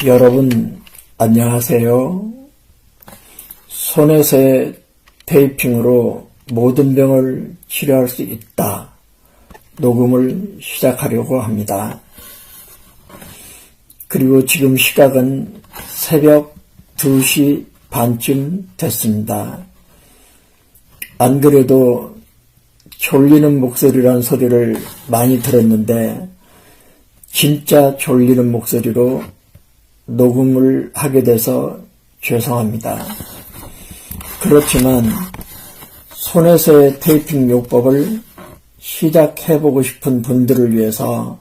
여러분 안녕하세요. 손에서의 테이핑으로 모든 병을 치료할 수 있다. 녹음을 시작하려고 합니다. 그리고 지금 시각은 새벽 2시 반쯤 됐습니다. 안 그래도 졸리는 목소리라는 소리를 많이 들었는데 진짜 졸리는 목소리로 녹음을 하게 돼서 죄송합니다. 그렇지만 손에서의 테이핑 요법을 시작해보고 싶은 분들을 위해서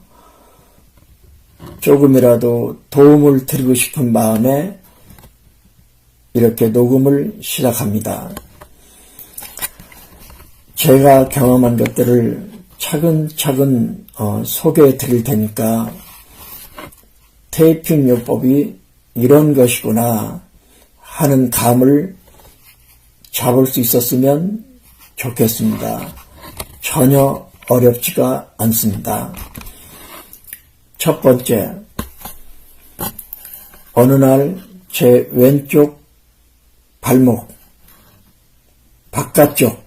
조금이라도 도움을 드리고 싶은 마음에 이렇게 녹음을 시작합니다. 제가 경험한 것들을 차근차근 소개해 드릴 테니까 테이핑 요법이 이런 것이구나 하는 감을 잡을 수 있었으면 좋겠습니다. 전혀 어렵지가 않습니다. 첫 번째, 어느 날 제 왼쪽 발목 바깥쪽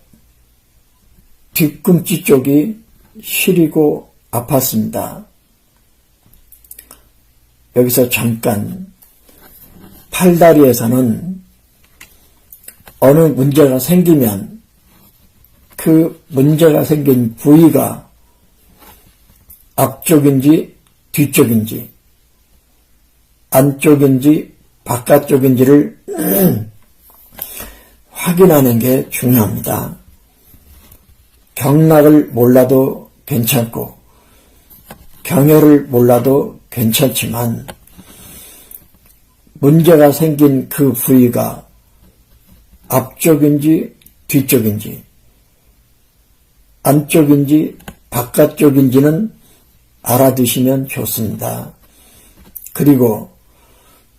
뒤꿈치 쪽이 시리고 아팠습니다. 여기서 잠깐, 팔다리에서는 어느 문제가 생기면 그 문제가 생긴 부위가 앞쪽인지 뒤쪽인지 안쪽인지 바깥쪽인지를 확인하는 게 중요합니다. 경락을 몰라도 괜찮고 경혈을 몰라도 괜찮지만 문제가 생긴 그 부위가 앞쪽인지 뒤쪽인지 안쪽인지 바깥쪽인지는 알아두시면 좋습니다. 그리고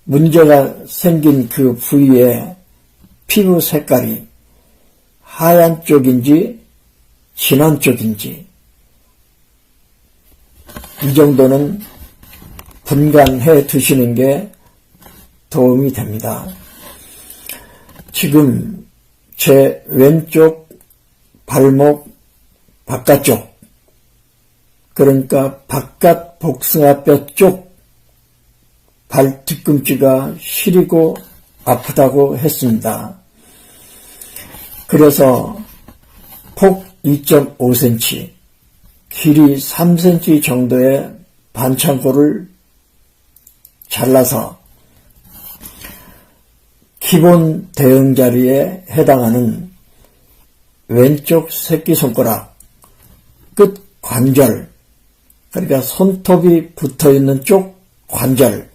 문제가 생긴 그 부위의 피부 색깔이 하얀 쪽인지 진한 쪽인지 이 정도는 분간해 두시는 게 도움이 됩니다. 지금 제 왼쪽 발목 바깥쪽, 그러니까 바깥 복숭아뼈 쪽 발 뒤꿈치가 시리고 아프다고 했습니다. 그래서 폭 2.5cm, 길이 3cm 정도의 반창고를 잘라서 기본 대응 자리에 해당하는 왼쪽 새끼손가락 끝 관절, 그러니까 손톱이 붙어있는 쪽 관절,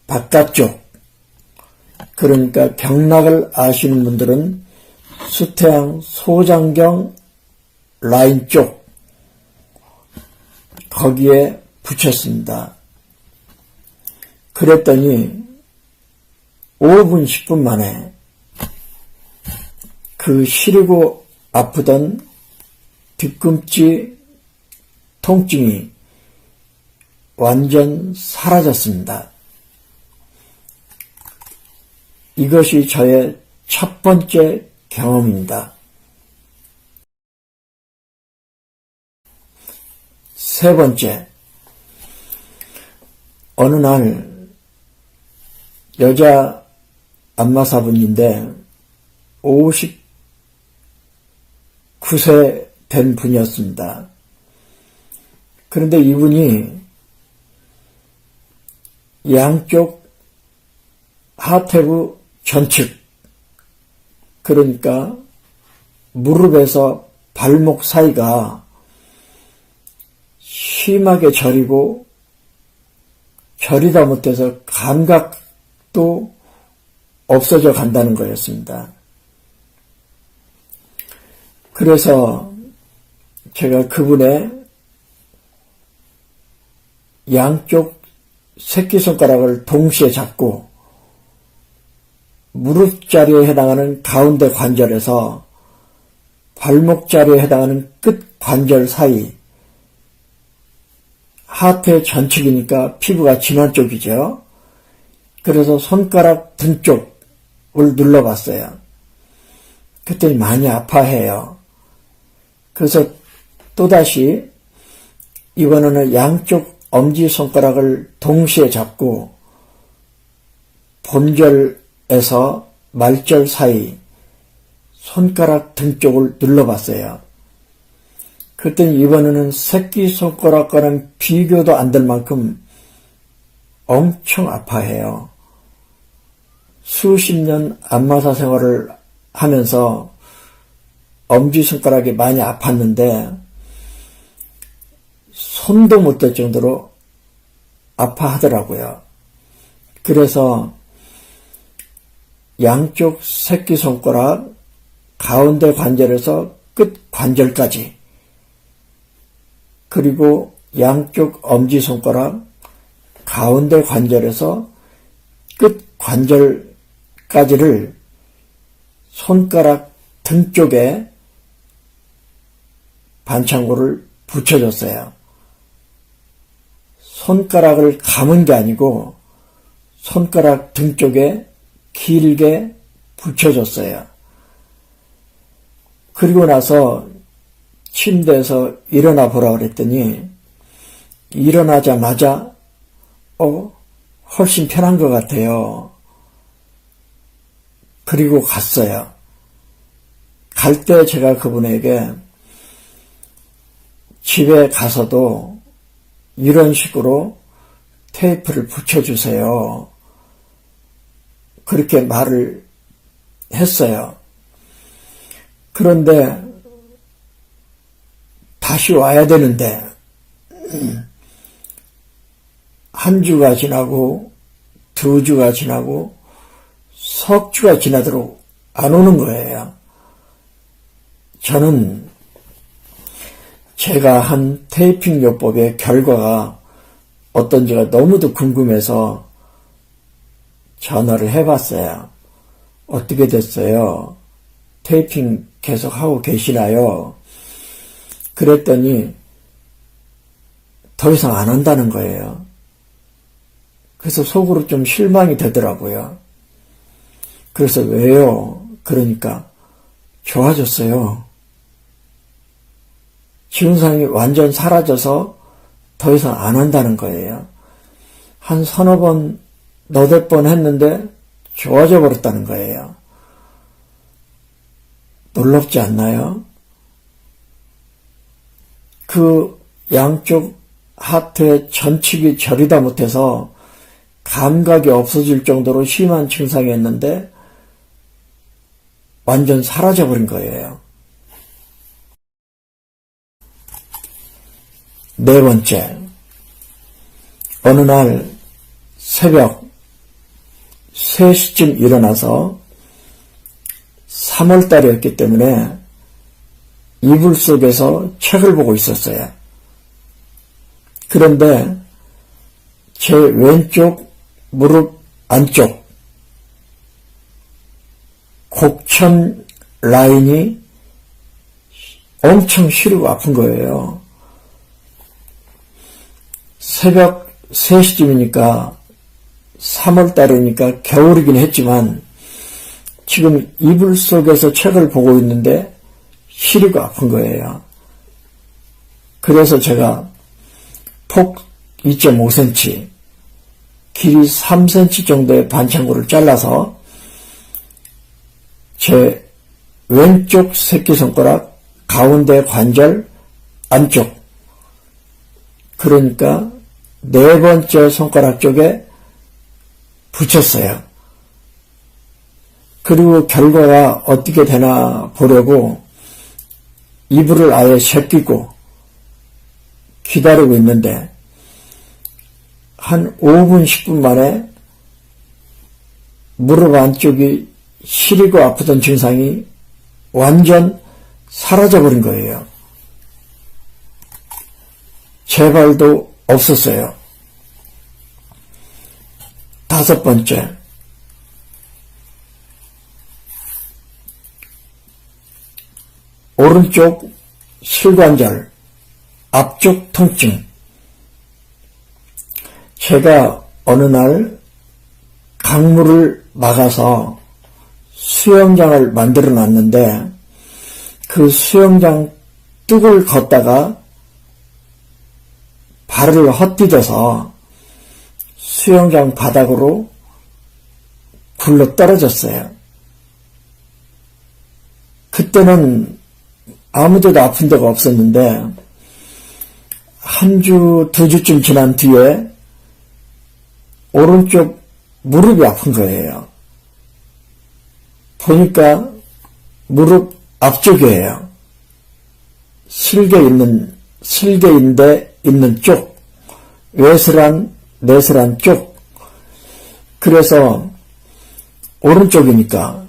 바깥쪽, 그러니까 경락을 아시는 분들은 수태양 소장경 라인 쪽 거기에 붙였습니다. 그랬더니 5분 10분 만에 그 시리고 아프던 뒤꿈치 통증이 완전 사라졌습니다. 이것이 저의 첫 번째 경험입니다. 세 번째, 어느 날 여자 안마사분인데 59세 된 분이었습니다. 그런데 이분이 양쪽 하태부 전측, 그러니까 무릎에서 발목 사이가 심하게 저리고 저리다 못해서 감각도 없어져 간다는 거였습니다. 그래서 제가 그분의 양쪽 새끼손가락을 동시에 잡고 무릎 자리에 해당하는 가운데 관절에서 발목 자리에 해당하는 끝 관절 사이 하트의 전측이니까 피부가 진한 쪽이죠. 그래서 손가락 등 쪽을 눌러봤어요. 그랬더니 많이 아파해요. 그래서 또다시 이번에는 양쪽 엄지손가락을 동시에 잡고 본절에서 말절 사이 손가락 등 쪽을 눌러봤어요. 그랬더니 이번에는 새끼손가락과는 비교도 안 될 만큼 엄청 아파해요. 수십 년 안마사 생활을 하면서 엄지손가락이 많이 아팠는데 손도 못 댈 정도로 아파하더라고요. 그래서 양쪽 새끼손가락 가운데 관절에서 끝 관절까지, 그리고 양쪽 엄지손가락 가운데 관절에서 끝 관절까지를 손가락 등 쪽에 반창고를 붙여줬어요. 손가락을 감은 게 아니고 손가락 등 쪽에 길게 붙여줬어요. 그리고 나서 침대에서 일어나 보라 그랬더니 일어나자마자 훨씬 편한 것 같아요. 그리고 갔어요. 갈 때 제가 그분에게 집에 가서도 이런 식으로 테이프를 붙여주세요. 그렇게 말을 했어요. 그런데 다시 와야 되는데 한 주가 지나고 두 주가 지나고 석 주가 지나도록 안 오는 거예요. 저는 제가 한 테이핑 요법의 결과가 어떤지가 너무도 궁금해서 전화를 해봤어요. 어떻게 됐어요? 테이핑 계속 하고 계시나요? 그랬더니 더 이상 안 한다는 거예요. 그래서 속으로 좀 실망이 되더라고요. 그래서 왜요? 그러니까 좋아졌어요. 증상이 완전 사라져서 더 이상 안 한다는 거예요. 한 서너 번, 너댓 번 했는데 좋아져 버렸다는 거예요. 놀랍지 않나요? 그 양쪽 하트의 전측이 저리다 못해서 감각이 없어질 정도로 심한 증상이었는데 완전 사라져버린 거예요. 네 번째, 어느 날 새벽 3시쯤 일어나서 3월달이었기 때문에 이불 속에서 책을 보고 있었어요. 그런데 제 왼쪽 무릎 안쪽 곡천 라인이 엄청 시리고 아픈 거예요. 새벽 3시쯤이니까 3월달이니까 겨울이긴 했지만 지금 이불 속에서 책을 보고 있는데 시리고 아픈 거예요. 그래서 제가 폭 2.5cm, 길이 3cm 정도의 반창고를 잘라서 제 왼쪽 새끼손가락 가운데 관절 안쪽, 그러니까 네 번째 손가락 쪽에 붙였어요. 그리고 결과가 어떻게 되나 보려고 이불을 아예 제끼고 기다리고 있는데 한 5분, 10분 만에 무릎 안쪽이 시리고 아프던 증상이 완전 사라져버린 거예요. 재발도 없었어요. 다섯 번째, 오른쪽 실관절 앞쪽 통증, 제가 어느 날 강물을 막아서 수영장을 만들어 놨는데 그 수영장 뚝을 걷다가 발을 헛디뎌서 수영장 바닥으로 굴러 떨어졌어요. 그때는 아무데도 아픈 데가 없었는데 한 주, 두 주쯤 지난 뒤에 오른쪽 무릎이 아픈 거예요. 보니까 무릎 앞쪽이에요. 실개인대 있는 쪽, 내슬한 쪽. 그래서 오른쪽이니까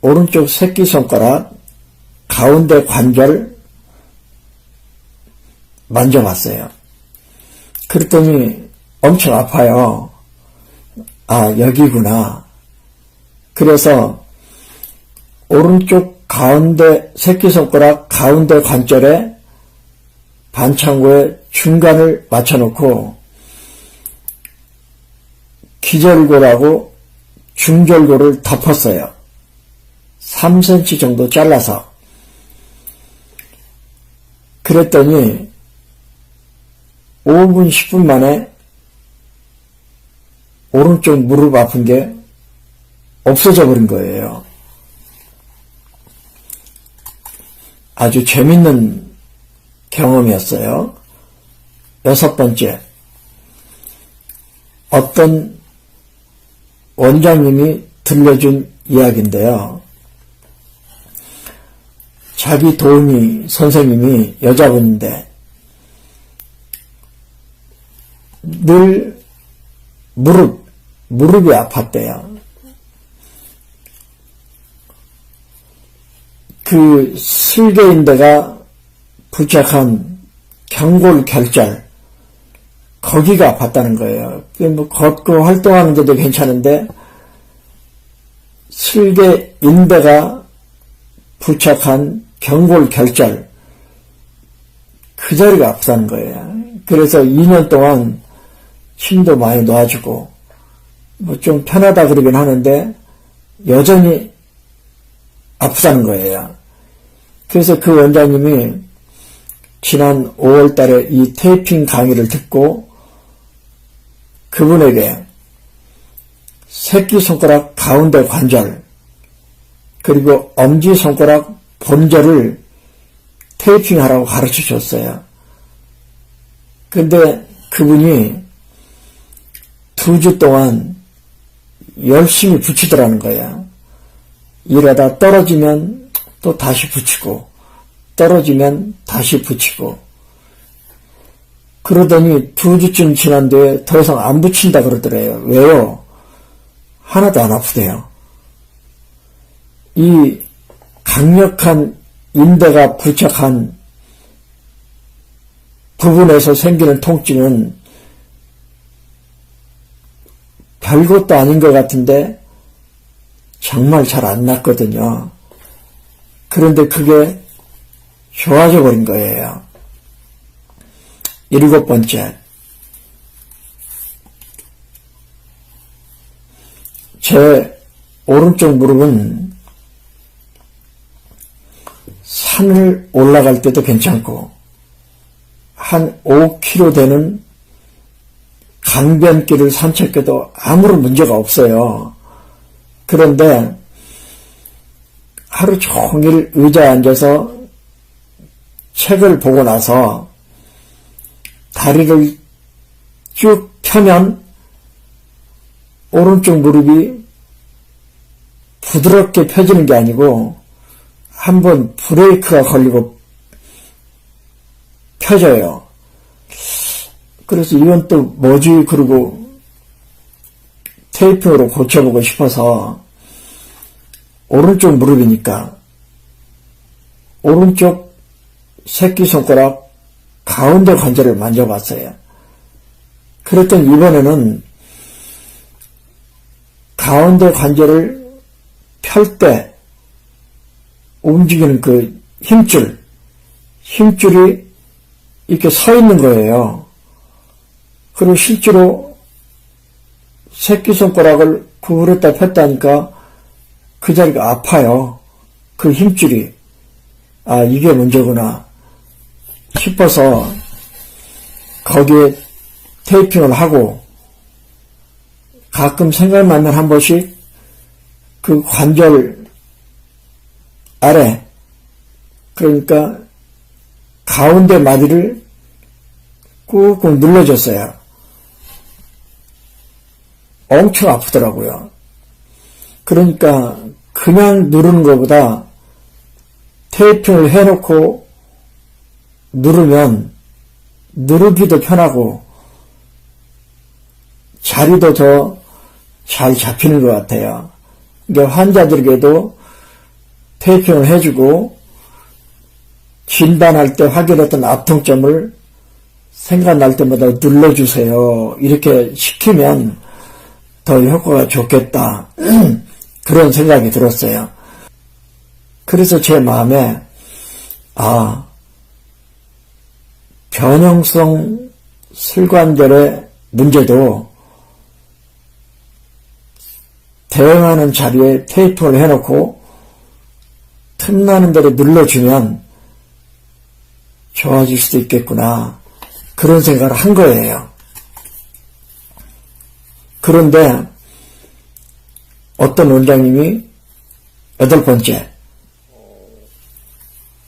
오른쪽 새끼손가락 가운데 관절 만져봤어요. 그랬더니 엄청 아파요. 아, 여기구나. 그래서 오른쪽 가운데 새끼손가락 가운데 관절에 반창고에 중간을 맞춰놓고 기절골하고 중절골을 덮었어요. 3cm 정도 잘라서. 그랬더니 5분 10분 만에 오른쪽 무릎 아픈 게 없어져 버린 거예요. 아주 재밌는 경험이었어요. 6번째, 어떤 원장님이 들려준 이야기인데요. 자기 도우미 선생님이 여자분인데 늘 무릎이 아팠대요. 그 슬개인대가 부착한 경골 결절, 거기가 아팠다는 거예요. 뭐 걷고 활동하는 데도 괜찮은데 슬개인대가 부착한 경골 결절, 그 자리가 아프다는 거예요. 그래서 2년 동안 힘도 많이 놓아주고 뭐 좀 편하다 그러긴 하는데 여전히 아프다는 거예요. 그래서 그 원장님이 지난 5월 달에 이 테이핑 강의를 듣고 그분에게 새끼손가락 가운데 관절 그리고 엄지손가락 본절을 테이핑하라고 가르쳐 줬어요. 근데 그분이 2주 동안 열심히 붙이더라는 거야. 일하다 떨어지면 또 다시 붙이고 떨어지면 다시 붙이고 그러더니 2주쯤 지난 뒤에 더 이상 안 붙인다 그러더래요. 왜요? 하나도 안 아프대요. 이 강력한 인대가 부착한 부분에서 생기는 통증은 별것도 아닌 것 같은데 정말 잘 안 낫거든요. 그런데 그게 좋아져 버린 거예요. 7번째, 제 오른쪽 무릎은 산을 올라갈 때도 괜찮고 한 5km 되는 강변길을 산책해도 아무런 문제가 없어요. 그런데 하루 종일 의자에 앉아서 책을 보고 나서 다리를 쭉 펴면 오른쪽 무릎이 부드럽게 펴지는 게 아니고 한번 브레이크가 걸리고 펴져요. 그래서 이건 또 뭐지 그러고 테이핑으로 고쳐보고 싶어서 오른쪽 무릎이니까 오른쪽 새끼손가락 가운데 관절을 만져봤어요. 그랬더니 이번에는 가운데 관절을 펼 때 움직이는 그 힘줄이 이렇게 서 있는 거예요. 그리고 실제로 새끼손가락을 구부렸다 폈다니까 그 자리가 아파요. 그 힘줄이. 아, 이게 문제구나 싶어서 거기에 테이핑을 하고 가끔 생각나면 한 번씩 그 관절 아래, 그러니까 가운데 마디를 꾹꾹 눌러줬어요. 엄청 아프더라고요. 그러니까 그냥 누르는 것보다 테이핑을 해놓고 누르면 누르기도 편하고 자리도 더 잘 잡히는 것 같아요. 그러니까 환자들에게도 테이핑을 해주고 진단할 때 확인했던 아통점을 생각날 때마다 눌러주세요. 이렇게 시키면 더 효과가 좋겠다. 그런 생각이 들었어요. 그래서 제 마음에 변형성 슬관절의 문제도 대응하는 자리에 테이프를 해놓고 틈나는 대로 눌러주면 좋아질 수도 있겠구나. 그런 생각을 한 거예요. 그런데 어떤 원장님이 8번째,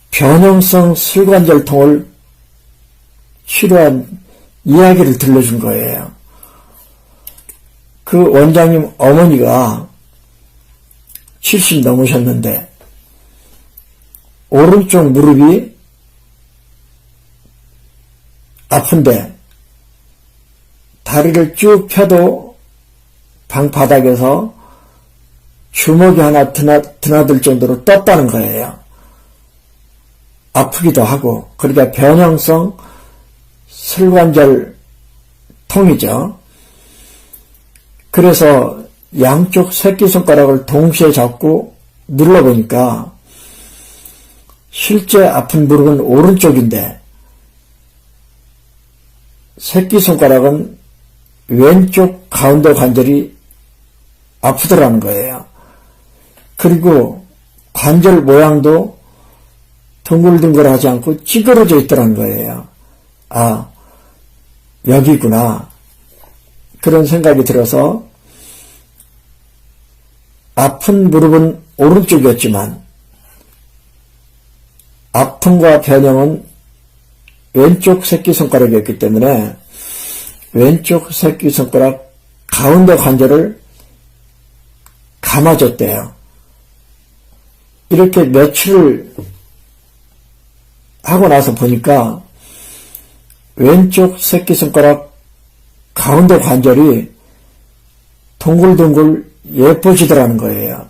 변형성 슬관절통을 치료한 이야기를 들려준 거예요. 그 원장님 어머니가 70 넘으셨는데 오른쪽 무릎이 아픈데 다리를 쭉 펴도 방바닥에서 주먹이 하나 드나들 정도로 떴다는 거예요. 아프기도 하고, 그러니까 변형성 슬관절 통이죠. 그래서 양쪽 새끼손가락을 동시에 잡고 눌러보니까 실제 아픈 무릎은 오른쪽인데 새끼손가락은 왼쪽 가운데 관절이 아프더라는 거예요. 그리고 관절 모양도 둥글둥글하지 않고 찌그러져 있더라는 거예요. 아, 여기구나. 그런 생각이 들어서 아픈 무릎은 오른쪽이었지만 아픔과 변형은 왼쪽 새끼손가락이었기 때문에 왼쪽 새끼손가락 가운데 관절을 감아줬대요. 이렇게 며칠을 하고 나서 보니까 왼쪽 새끼손가락 가운데 관절이 동글동글 예뻐지더라는 거예요.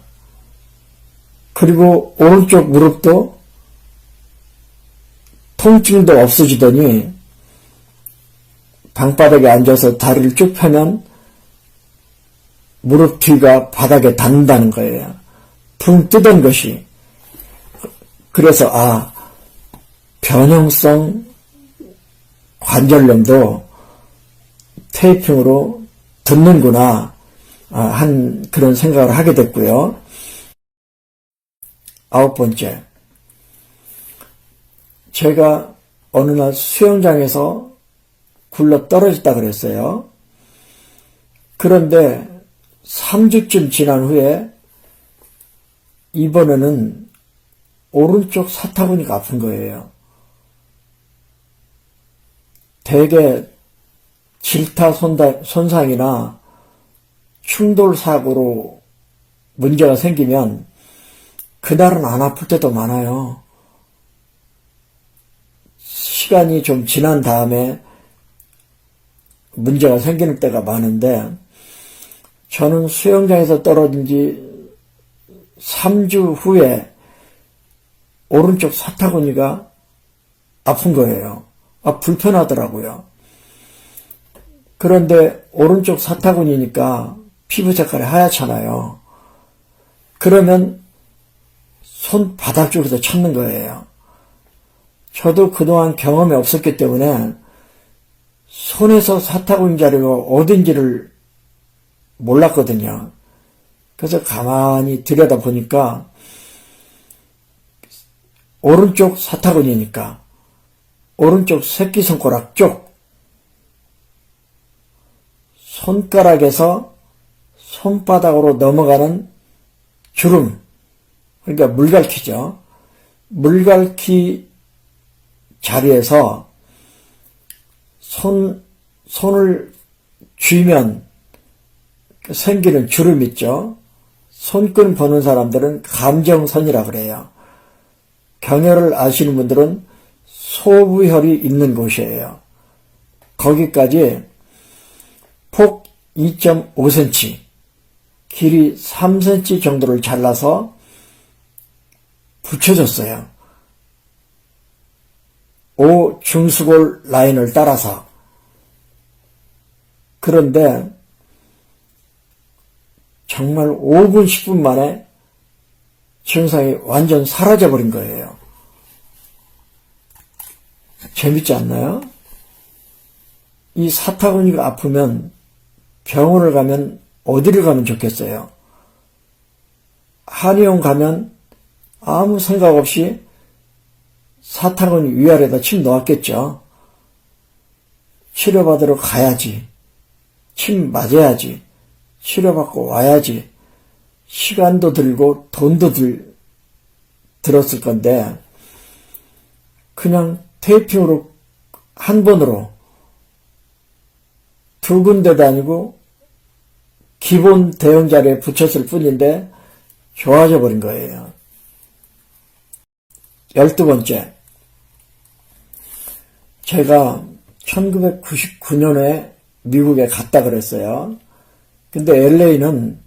그리고 오른쪽 무릎도 통증도 없어지더니 방바닥에 앉아서 다리를 쭉 펴면 무릎 뒤가 바닥에 닿는다는 거예요. 붕 뜨던 것이. 그래서 변형성 관절염도 테이핑으로 듣는구나 한 그런 생각을 하게 됐고요. 9번째, 제가 어느 날 수영장에서 굴러 떨어졌다 그랬어요. 그런데 3주쯤 지난 후에 이번에는 오른쪽 사타구니가 아픈 거예요. 대개 질타 손상이나 충돌 사고로 문제가 생기면 그날은 안 아플 때도 많아요. 시간이 좀 지난 다음에 문제가 생기는 때가 많은데 저는 수영장에서 떨어진 지 3주 후에 오른쪽 사타구니가 아픈 거예요. 불편하더라고요. 그런데 오른쪽 사타구니니까 피부 색깔이 하얗잖아요. 그러면 손바닥 쪽에서 찾는 거예요. 저도 그동안 경험이 없었기 때문에 손에서 사타구니 자료가 어딘지를 몰랐거든요. 그래서 가만히 들여다보니까 오른쪽 사타구니니까 오른쪽 새끼손가락 쪽 손가락에서 손바닥으로 넘어가는 주름, 그러니까 물갈퀴죠. 물갈퀴 자리에서 손을 쥐면 생기는 주름 있죠. 손금 보는 사람들은 감정선이라 그래요. 경혈을 아시는 분들은 소부혈이 있는 곳이에요. 거기까지 폭 2.5cm, 길이 3cm 정도를 잘라서 붙여줬어요. 오중수골 라인을 따라서. 그런데 정말 5분 10분 만에 증상이 완전 사라져버린 거예요. 재밌지 않나요? 이 사타구니가 아프면 병원을 가면 어디를 가면 좋겠어요? 한의원 가면 아무 생각 없이 사타구니 위아래다 침 놓았겠죠. 치료받으러 가야지. 침 맞아야지. 치료받고 와야지. 시간도 들고 돈도 들었을 건데 그냥 테이핑으로 한 번으로 두 군데 다니고 기본 대응 자리에 붙였을 뿐인데 좋아져 버린 거예요. 12번째, 제가 1999년에 미국에 갔다 그랬어요. 근데 LA는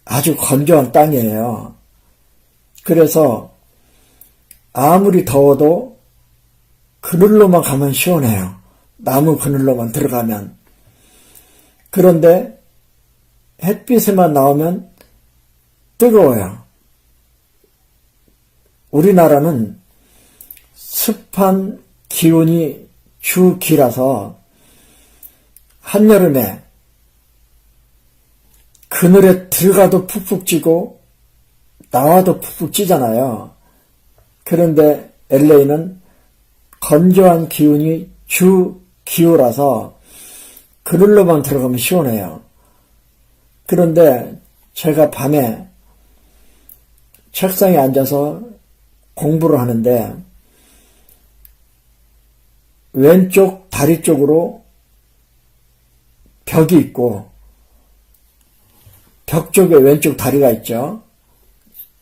아주 건조한 땅이에요. 그래서 아무리 더워도 그늘로만 가면 시원해요. 나무 그늘로만 들어가면. 그런데 햇빛에만 나오면 뜨거워요. 우리나라는 습한 기온이 주기라서 한여름에 그늘에 들어가도 푹푹 찌고 나와도 푹푹 찌잖아요. 그런데 LA는 건조한 기운이 주기호라서 그늘로만 들어가면 시원해요. 그런데 제가 밤에 책상에 앉아서 공부를 하는데 왼쪽 다리 쪽으로 벽이 있고 벽 쪽에 왼쪽 다리가 있죠.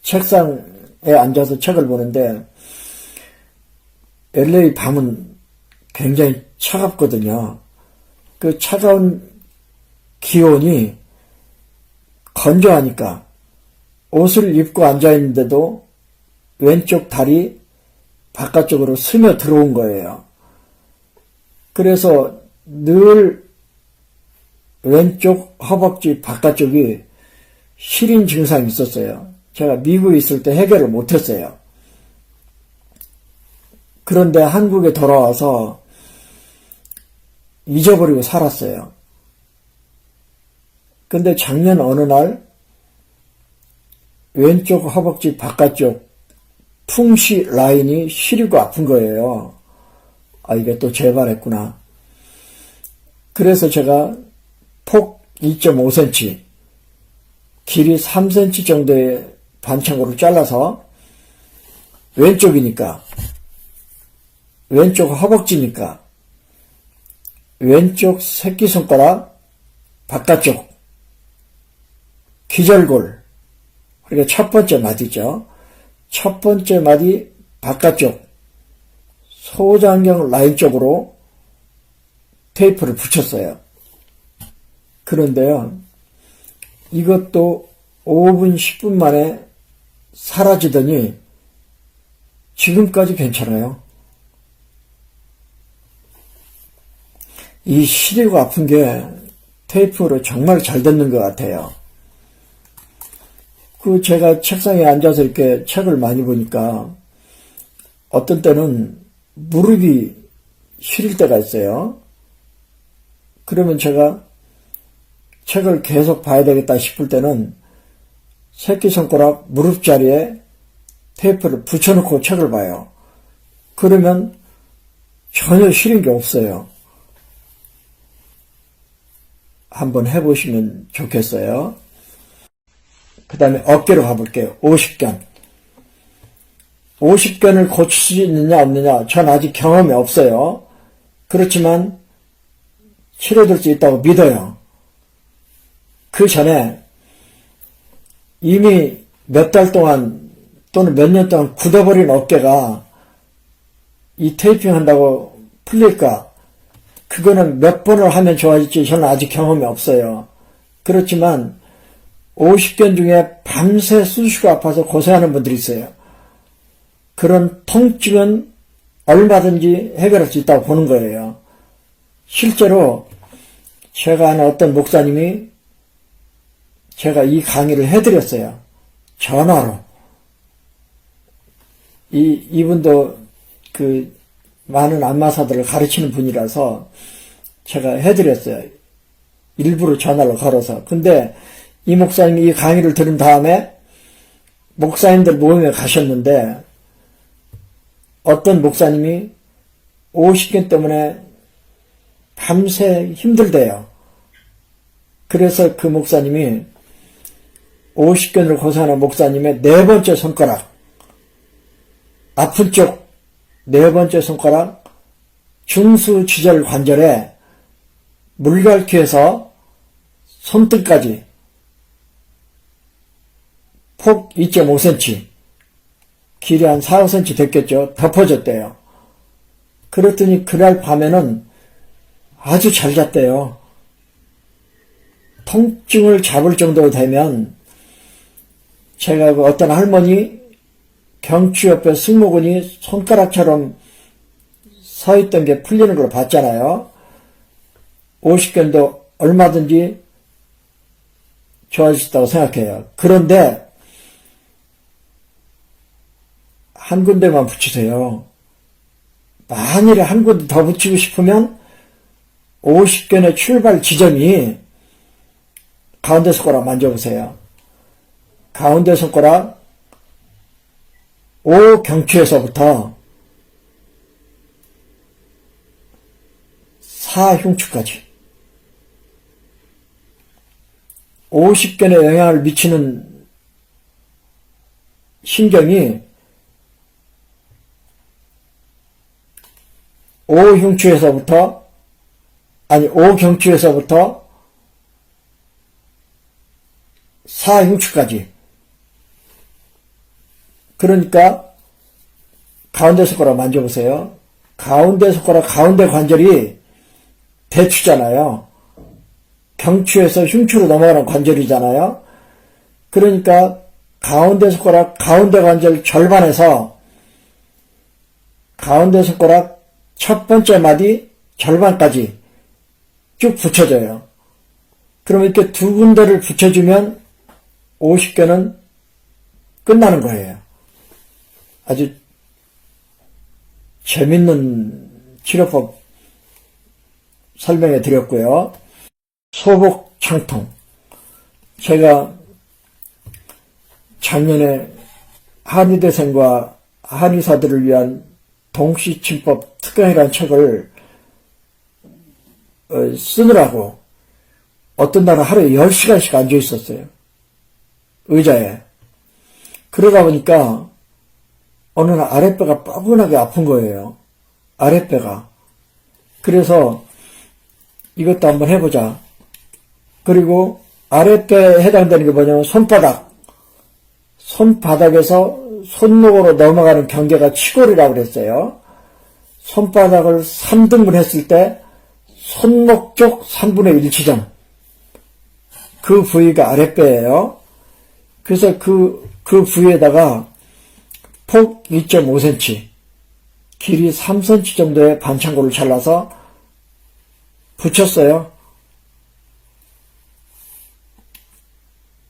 책상에 앉아서 책을 보는데 LA 밤은 굉장히 차갑거든요. 그 차가운 기온이 건조하니까 옷을 입고 앉아있는데도 왼쪽 다리 바깥쪽으로 스며 들어온 거예요. 그래서 늘 왼쪽 허벅지 바깥쪽이 시린 증상이 있었어요. 제가 미국에 있을 때 해결을 못했어요. 그런데 한국에 돌아와서 잊어버리고 살았어요. 근데 작년 어느 날 왼쪽 허벅지 바깥쪽 풍시 라인이 시리고 아픈 거예요. 아, 이게 또 재발했구나. 그래서 제가 폭 2.5cm, 길이 3cm 정도의 반창고를 잘라서 왼쪽이니까, 왼쪽 허벅지니까, 왼쪽 새끼손가락 바깥쪽, 기절골, 그러니까 첫 번째 마디죠. 첫 번째 마디 바깥쪽, 소장경 라인 쪽으로 테이프를 붙였어요. 그런데요, 이것도 5분, 10분 만에 사라지더니 지금까지 괜찮아요. 이 시리고 아픈 게 테이프로 정말 잘 됐는 것 같아요. 제가 책상에 앉아서 이렇게 책을 많이 보니까 어떤 때는 무릎이 시릴 때가 있어요. 그러면 제가 책을 계속 봐야 되겠다 싶을 때는 새끼손가락 무릎 자리에 테이프를 붙여놓고 책을 봐요. 그러면 전혀 시린 게 없어요. 한번 해보시면 좋겠어요. 그 다음에 어깨로 가볼게요. 50견. 50견을 고칠 수 있느냐 없느냐 전 아직 경험이 없어요. 그렇지만 치료될 수 있다고 믿어요. 그 전에 이미 몇 달 동안 또는 몇 년 동안 굳어버린 어깨가 이 테이핑 한다고 풀릴까? 그거는 몇 번을 하면 좋아질지 저는 아직 경험이 없어요. 그렇지만 50견 중에 밤새 쑤시고 아파서 고생하는 분들이 있어요. 그런 통증은 얼마든지 해결할 수 있다고 보는 거예요. 실제로 제가 아는 어떤 목사님이 제가 이 강의를 해드렸어요. 전화로. 이분도 그 많은 안마사들을 가르치는 분이라서 제가 해드렸어요. 일부러 전화로 걸어서. 근데 이 목사님이 이 강의를 들은 다음에 목사님들 모임에 가셨는데 어떤 목사님이 50견 때문에 밤새 힘들대요. 그래서 그 목사님이 50견으로 고생하는 목사님의 네 번째 손가락, 아픈 쪽 네 번째 손가락 중수지절 관절에 물갈퀴에서 손등까지 폭 2.5cm, 길이 한 4, 5cm 됐겠죠. 덮어졌대요. 그랬더니 그날 밤에는 아주 잘 잤대요. 통증을 잡을 정도로 되면 제가 그 어떤 할머니 경추 옆에 승모근이 손가락처럼 서 있던 게 풀리는 걸 봤잖아요. 50견도 얼마든지 좋아질 수 있다고 생각해요. 그런데 한 군데만 붙이세요. 만일에 한 군데 더 붙이고 싶으면 50견의 출발 지점이 가운데 손가락 만져보세요. 가운데 손가락 O 경추에서부터 4 흉추까지 50견에 영향을 미치는 신경이 O 흉추에서부터 O 경추에서부터 4 흉추까지. 그러니까 가운데 손가락 만져보세요. 가운데 손가락 가운데 관절이 대추잖아요. 경추에서 흉추로 넘어가는 관절이잖아요. 그러니까 가운데 손가락 가운데 관절 절반에서 가운데 손가락 첫 번째 마디 절반까지 쭉 붙여줘요. 그럼 이렇게 두 군데를 붙여주면 50견은 끝나는 거예요. 아주 재밌는 치료법 설명해 드렸고요. 소복창통. 제가 작년에 한의대생과 한의사들을 위한 동시침법 특강이라는 책을 쓰느라고 어떤 날은 하루에 10시간씩 앉아 있었어요. 의자에. 그러다 보니까 어느 날 아랫배가 뻐근하게 아픈 거예요. 아랫배가. 그래서 이것도 한번 해보자. 그리고 아랫배에 해당되는 게 뭐냐면 손바닥. 손바닥에서 손목으로 넘어가는 경계가 치골이라고 그랬어요. 손바닥을 3등분 했을 때 손목 쪽 3분의 1 지점. 그 부위가 아랫배예요. 그래서 그 부위에다가 폭 2.5cm, 길이 3cm 정도의 반창고를 잘라서 붙였어요.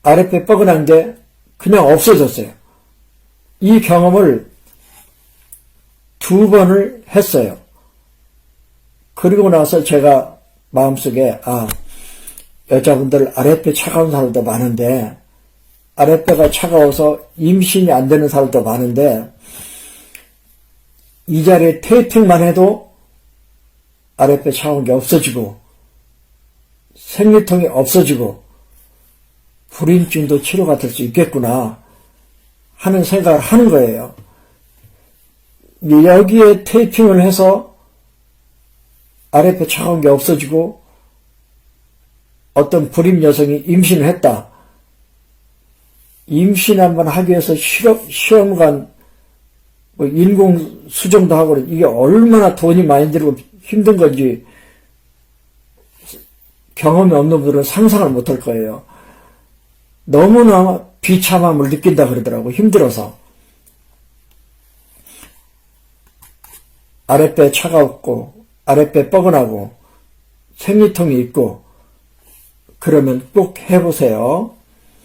아랫배 뻐근한 게 그냥 없어졌어요. 이 경험을 2번을 했어요. 그리고 나서 제가 마음속에 여자분들 아랫배 차가운 사람도 많은데, 아랫배가 차가워서 임신이 안 되는 사람도 많은데, 이 자리에 테이핑만 해도 아랫배 차가운 게 없어지고 생리통이 없어지고 불임증도 치료가 될 수 있겠구나 하는 생각을 하는 거예요. 여기에 테이핑을 해서 아랫배 차가운 게 없어지고 어떤 불임 여성이 임신을 했다. 임신 한번 하기 위해서 시험관 인공 수정도 하고 이게 얼마나 돈이 많이 들고 힘든 건지 경험이 없는 분들은 상상을 못할 거예요. 너무나 비참함을 느낀다 그러더라고. 힘들어서. 아랫배 차가웠고 아랫배 뻐근하고 생리통이 있고 그러면 꼭 해보세요.